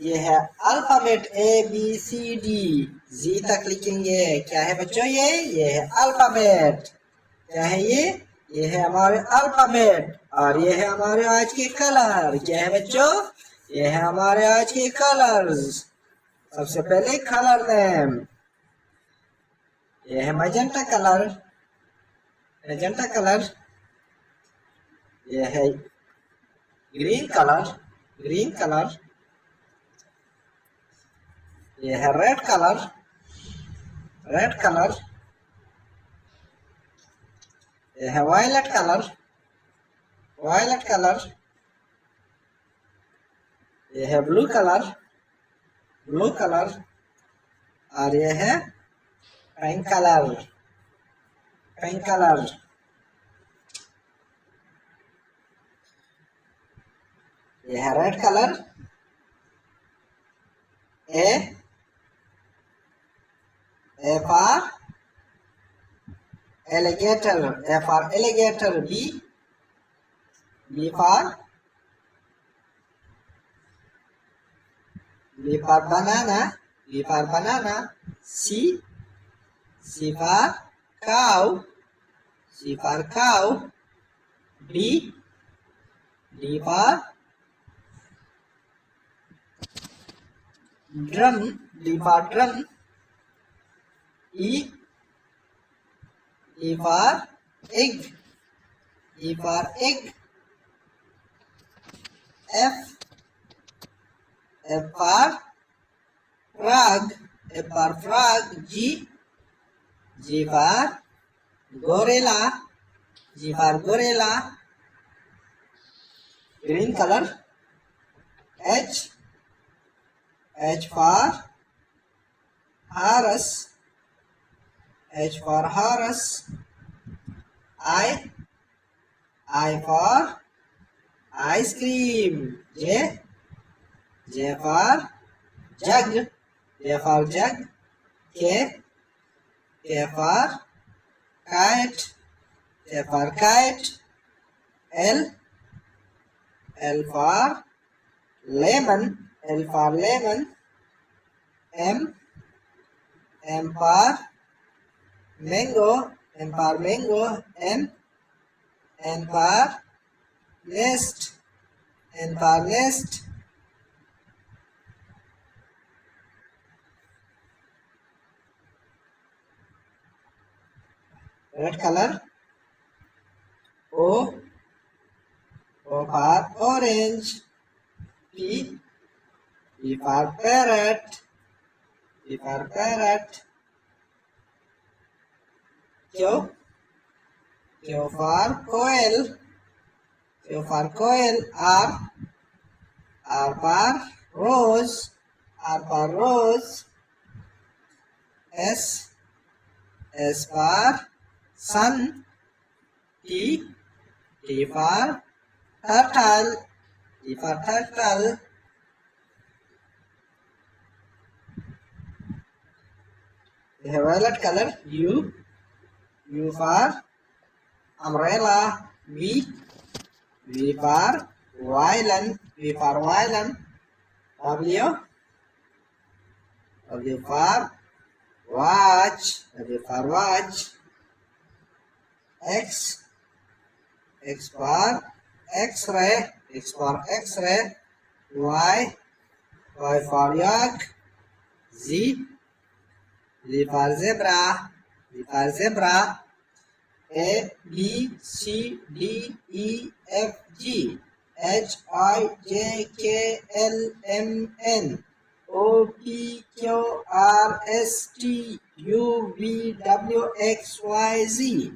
ये है alphabet ABCD, जी तक लिखेंगे। क्या है बच्चों? ये है अल्फाबेट। क्या है ये है हमारे अल्फाबेट। और ये है हमारे आज के कलर। क्या है बच्चों? ये है हमारे आज के कलर्स। सबसे पहले कलर नेम, ये है मैजेंटा कलर। Magenta colour. ये है ग्रीन कलर। Green colour. ये है रेड कलर। Red colour. ये है वायलेट कलर। Violet colour. ये है ब्लू कलर। Blue colour. और ये है पिंक कलर। Pink colour. ये है red colour. A for alligator. A for alligator. B for banana. B for banana. C for cow. C for cow. D for drum. D for drum. E for egg. E for egg. F for frog. F for frog. G for gorilla. G for gorilla. Green color. H for horse. H for horse. I for ice cream. J for jug. J for jug. K for kite. K for kite. L for lemon. L for lemon. M for mango. M for mango. N for nest. N for nest. Red color. O for orange. P for parrot. P for parrot. Q for coil. Q for coil. R for rose. R for rose. S for sun. T for turtle. T for turtle. We have violet color. U for umbrella. V for violin. V for violin. W for watch. W for watch. X for X-ray. X for X-ray. Y for yak. Z for zebra. Z for zebra. A B C D E F G H I J K L M N O P Q R S T U V W X Y Z.